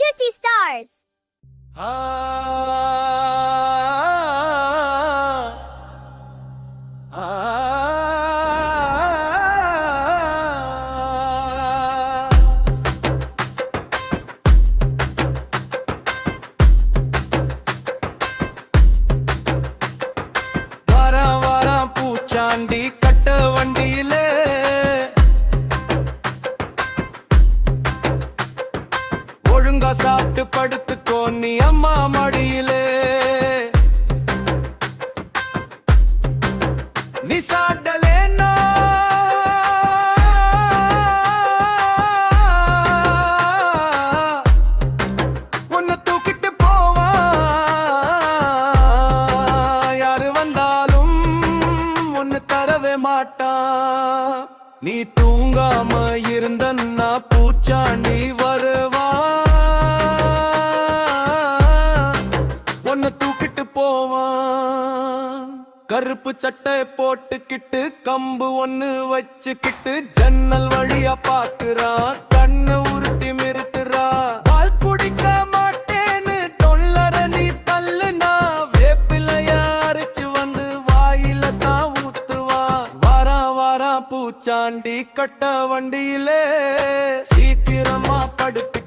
Chuchi Stars. பூச்சாண்டி கட்ட வண்டியிலே ஒழுங்கா சாப்பிட்டு படுத்துக்கோ நீ அம்மா மடியிலே நீ சாட்டலேன்னா உன்னை தூக்கிட்டு போவா யாரு வந்தாலும் ஒன்னு தரவே மாட்டான் நீ தூங்காம இருந்தன்னா பூச்சாண்டி வருவா ஒன்னு தூக்கிட்டு போவான் கருப்பு சட்டை போட்டுக்கிட்டு கம்பு ஒன்னு வச்சுக்கிட்டு ஜன்னல் வழியா பாக்குறா கண்ணு உருட்டி மிருட்டுறா பால் குடிக்க மாட்டேன்னு தொல்லற நீ தள்ளுனா வேப்பிலைய அரைச்சு வந்து வாயில தான் ஊத்துவா வாரா பூச்சாண்டி கட்ட வண்டியிலே சீக்கிரமா படுத்து